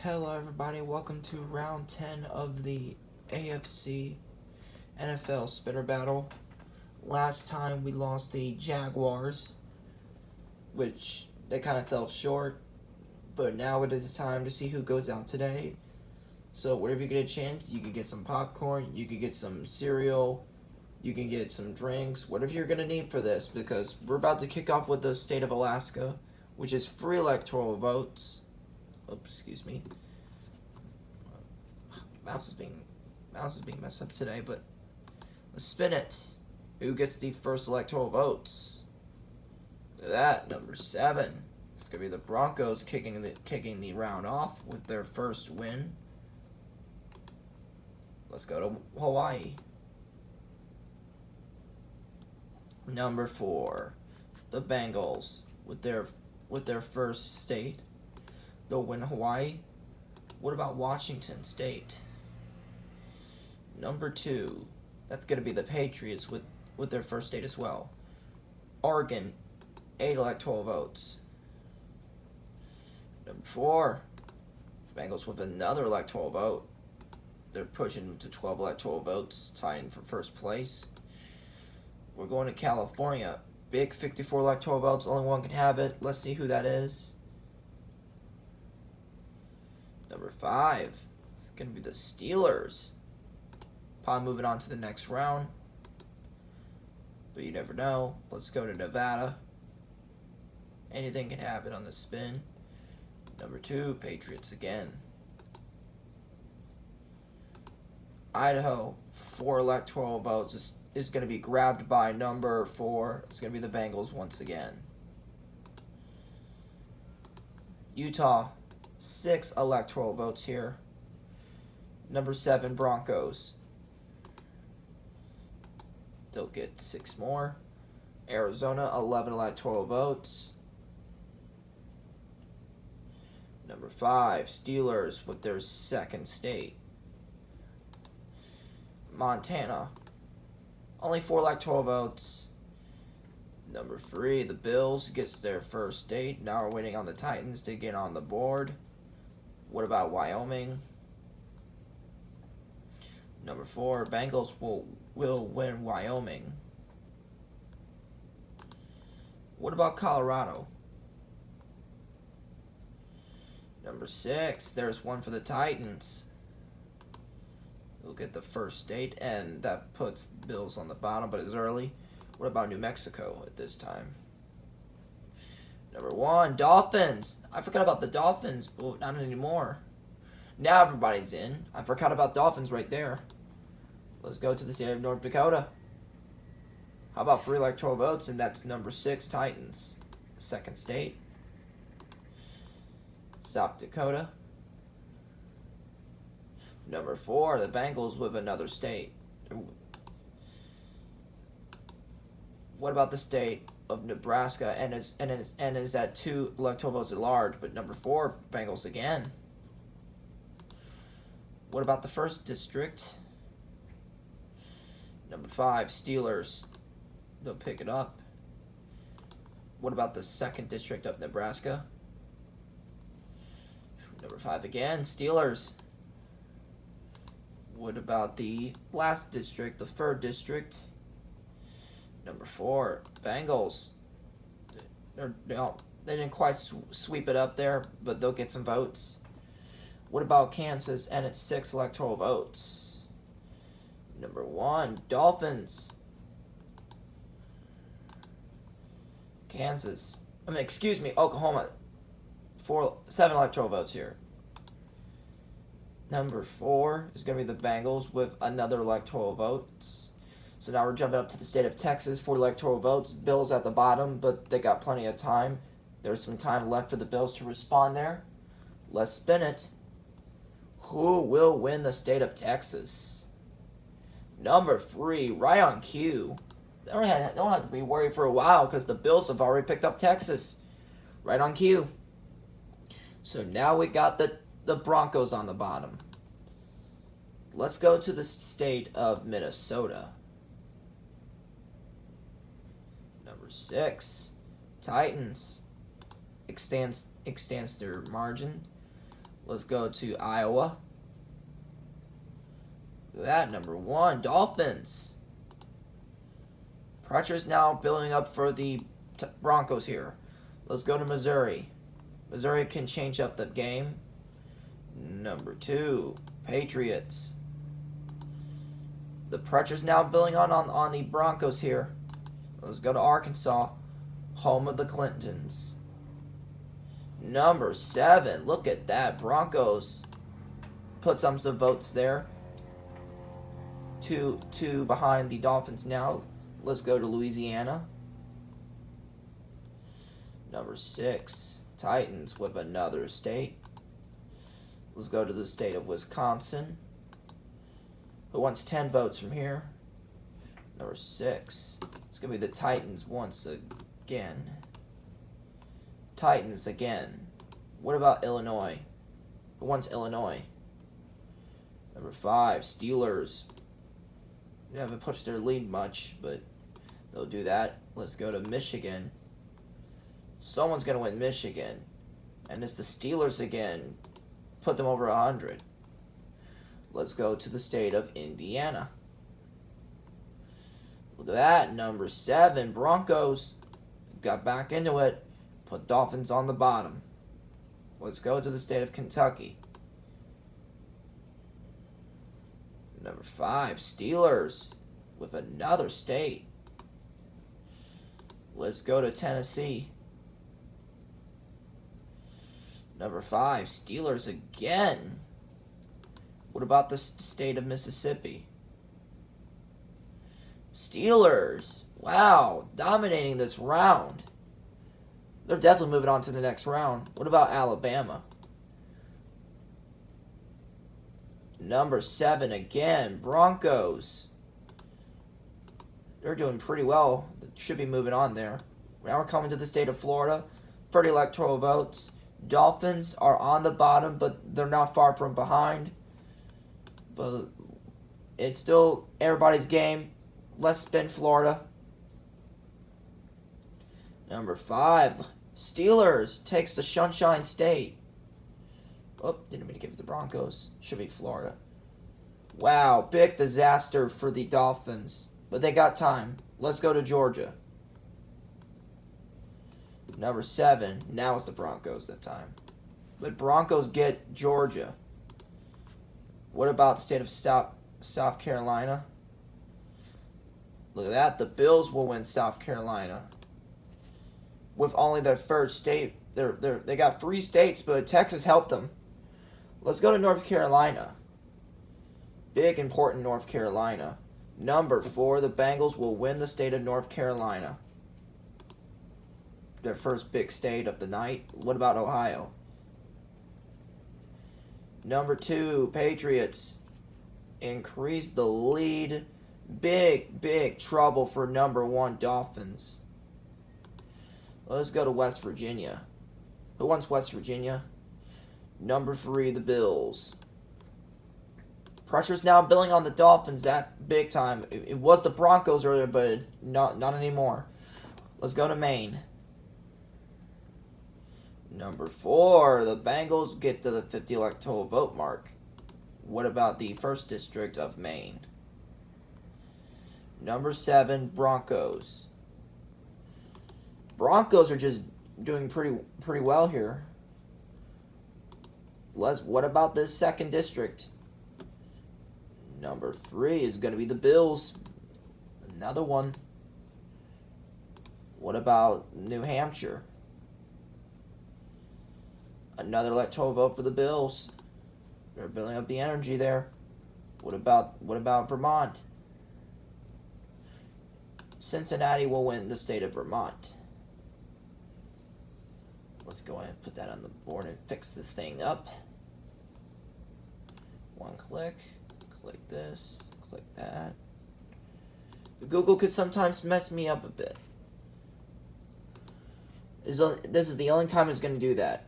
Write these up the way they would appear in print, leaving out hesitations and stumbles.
Hello everybody, welcome to round 10 of the AFC NFL Spinner Battle. Last time we lost the Jaguars, which they kind of fell short, but now it is time to see who goes out today. So whenever you get a chance, you can get some popcorn, you can get some cereal, you can get some drinks, whatever you're going to need for this, because we're about to kick off with the state of Alaska, which is free electoral votes. Oops, excuse me. Mouse is being messed up today, but let's spin it. Who gets the first electoral votes? Look at that, number 7. It's gonna be the Broncos kicking the round off with their first win. Let's go to Hawaii. Number 4, the Bengals with their first state. They'll win Hawaii. What about Washington State? Number 2, that's going to be the Patriots with their first state as well. Oregon, 8 electoral votes. Number 4, Bengals with another electoral vote. They're pushing to 12 electoral votes, tying for first place. We're going to California. Big 54 electoral votes, only one can have it. Let's see who that is. Number 5, it's going to be the Steelers. Probably moving on to the next round. But you never know. Let's go to Nevada. Anything can happen on the spin. Number 2, Patriots again. Idaho, 4 electoral votes is going to be grabbed by number 4. It's going to be the Bengals once again. Utah, 6 electoral votes here. Number 7, Broncos. They'll get 6 more. Arizona, 11 electoral votes. Number 5, Steelers with their second state. Montana, only 4 electoral votes. Number 3, the Bills gets their first state. Now we're waiting on the Titans to get on the board. What about Wyoming? Number 4, Bengals will win Wyoming. What about Colorado? Number 6, there's one for the Titans. They'll get the first state, and that puts Bills on the bottom, but it's early. What about New Mexico at this time? Number 1, Dolphins. I forgot about the Dolphins, but not anymore. Now everybody's in. I forgot about Dolphins right there. Let's go to the state of North Dakota. How about 3 electoral votes? And that's number 6, Titans. Second state. South Dakota. Number 4, the Bengals with another state. What about the state of Nebraska? And is at 2 electoral votes at large, but number 4, Bengals again. What about the first district? Number 5, Steelers. They'll pick it up. What about the second district of Nebraska? Number 5 again, Steelers. What about the last district, the 3rd district? Number 4, Bengals. They didn't quite sweep it up there, but they'll get some votes. What about Kansas and its 6 electoral votes? Number 1, Dolphins. Oklahoma. 7 electoral votes here. Number 4 is going to be the Bengals with another electoral votes. So now we're jumping up to the state of Texas, 4 electoral votes. Bills at the bottom, but they got plenty of time. There's some time left for the Bills to respond there. Let's spin it. Who will win the state of Texas? Number 3, right on cue. They don't have to be worried for a while because the Bills have already picked up Texas. Right on cue. So now we got the Broncos on the bottom. Let's go to the state of Minnesota. Number 6, Titans extends their margin. Let's go to Iowa. Look at that, number 1, Dolphins. Pressure's now building up for the Broncos here. Let's go to Missouri. Missouri can change up the game. Number 2, Patriots. The pressure's now building on the Broncos here. Let's go to Arkansas, home of the Clintons. Number 7, look at that. Broncos put some votes there. Two behind the Dolphins now. Let's go to Louisiana. Number 6, Titans with another state. Let's go to the state of Wisconsin. Who wants 10 votes from here? Number 6. It's going to be the Titans once again. Titans again. What about Illinois? Who wants Illinois? Number 5, Steelers. They haven't pushed their lead much, but they'll do that. Let's go to Michigan. Someone's going to win Michigan. And it's the Steelers again. Put them over 100. Let's go to the state of Indiana. Look at that. Number 7, Broncos. Got back into it. Put Dolphins on the bottom. Let's go to the state of Kentucky. Number 5, Steelers with another state. Let's go to Tennessee. Number 5, Steelers again. What about the state of Mississippi? Steelers. Wow, dominating this round. They're definitely moving on to the next round. What about Alabama? Number 7 again, Broncos. They're doing pretty well. They should be moving on there. Now we're coming to the state of Florida. 30 electoral votes. Dolphins are on the bottom, but they're not far from behind. But it's still everybody's game. Let's spin Florida. Number 5, Steelers takes the Sunshine State. Oh, didn't mean to give it to Broncos. Should be Florida. Wow, big disaster for the Dolphins. But they got time. Let's go to Georgia. Number 7, now it's the Broncos that time. But Broncos get Georgia. What about the state of South Carolina? Look at that. The Bills will win South Carolina. With only their third state. They got 3 states, but Texas helped them. Let's go to North Carolina. Big, important North Carolina. Number 4, the Bengals will win the state of North Carolina. Their first big state of the night. What about Ohio? Number 2, Patriots increase the lead. Big trouble for number 1, Dolphins. Let's go to West Virginia. Who wants West Virginia? Number 3, the Bills. Pressure's now building on the Dolphins that big time. It was the Broncos earlier, but not anymore. Let's go to Maine. Number 4, the Bengals get to the 50 electoral vote mark. What about the 1st district of Maine? Number 7, Broncos. Broncos are just doing pretty well here. What about this 2nd district? Number 3 is going to be the Bills. Another one. What about New Hampshire? Another electoral vote for the Bills. They're building up the energy there. What about Vermont? Cincinnati will win the state of Vermont. Let's go ahead and put that on the board and fix this thing up. One click. Click this. Click that. Google could sometimes mess me up a bit. This is the only time it's going to do that.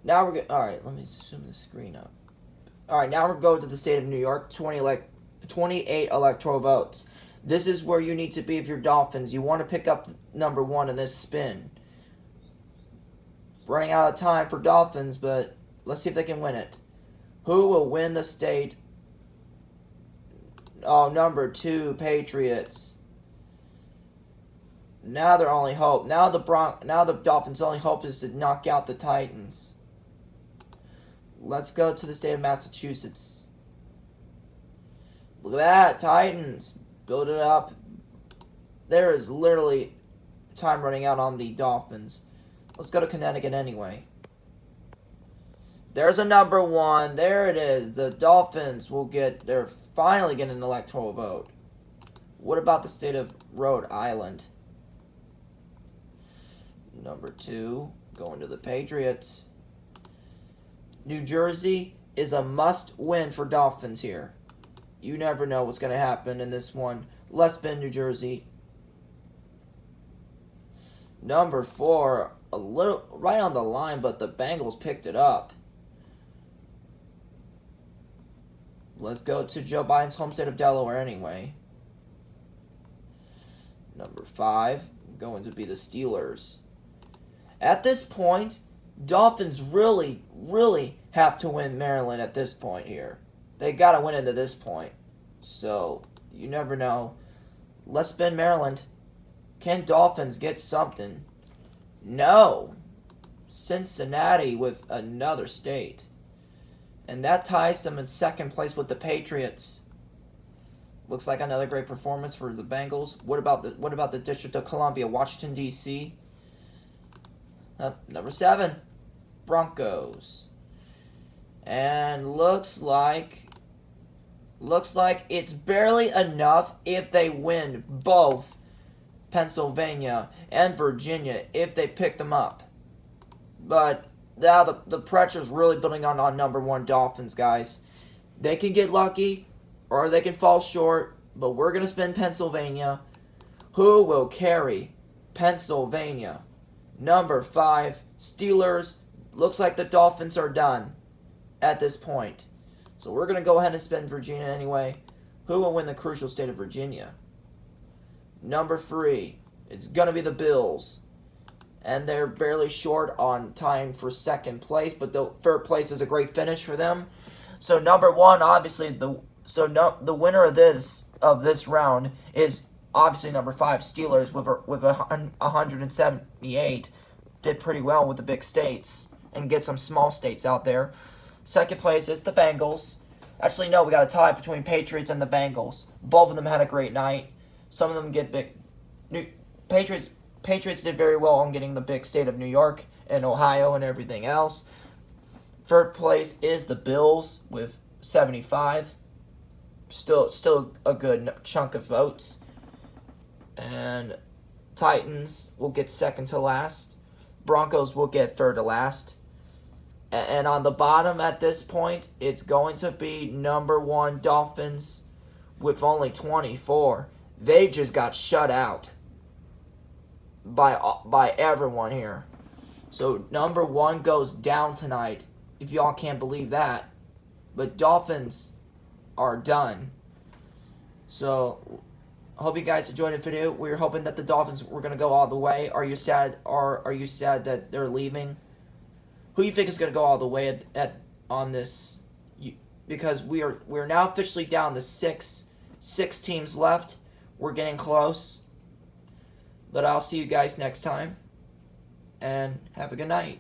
Now we're all right. Let me zoom the screen up. All right, now we're going to the state of New York. 28 electoral votes. This is where you need to be if you're Dolphins. You want to pick up number 1 in this spin. Running out of time for Dolphins, but let's see if they can win it. Who will win the state? Oh, number 2, Patriots. Now their only hope. Now the Dolphins' only hope is to knock out the Titans. Let's go to the state of Massachusetts. Look at that, Titans. Build it up. There is literally time running out on the Dolphins. Let's go to Connecticut anyway. There's a number 1. There it is. The Dolphins they're finally getting an electoral vote. What about the state of Rhode Island? Number 2, going to the Patriots. New Jersey is a must-win for Dolphins here. You never know what's going to happen in this one. Let's spin New Jersey. Number 4, a little right on the line, but the Bengals picked it up. Let's go to Joe Biden's home state of Delaware anyway. Number 5, going to be the Steelers. At this point, Dolphins really, really have to win Maryland at this point here. They got to win it at this point. So, you never know. Let's spin Maryland. Can Dolphins get something? No. Cincinnati with another state. And that ties them in second place with the Patriots. Looks like another great performance for the Bengals. What about the District of Columbia, Washington, D.C.? Number 7, Broncos. And looks like it's barely enough if they win both Pennsylvania and Virginia if they pick them up. But now the pressure's really building on number 1 Dolphins, guys. They can get lucky or they can fall short, but we're going to spin Pennsylvania. Who will carry Pennsylvania? Number 5, Steelers. Looks like the Dolphins are done at this point. So we're going to go ahead and spin Virginia anyway. Who will win the crucial state of Virginia? Number 3, it's going to be the Bills. And they're barely short on time for second place, but the third place is a great finish for them. So number 1, obviously, the winner of this round is obviously number 5, Steelers, with 178. Did pretty well with the big states and get some small states out there. Second place is the Bengals. Actually, no, we got a tie between Patriots and the Bengals. Both of them had a great night. Some of them get big. Patriots did very well on getting the big state of New York and Ohio and everything else. Third place is the Bills with 75. Still a good chunk of votes. And Titans will get second to last. Broncos will get third to last. And on the bottom at this point, it's going to be number 1 Dolphins with only 24. They just got shut out by everyone here. So number 1 goes down tonight, if y'all can't believe that. But Dolphins are done. So I hope you guys enjoyed the video. We were hoping that the Dolphins were going to go all the way. Are you sad that they're leaving? Who do you think is going to go all the way on this? Because we're now officially down to six teams left. We're getting close. But I'll see you guys next time. And have a good night.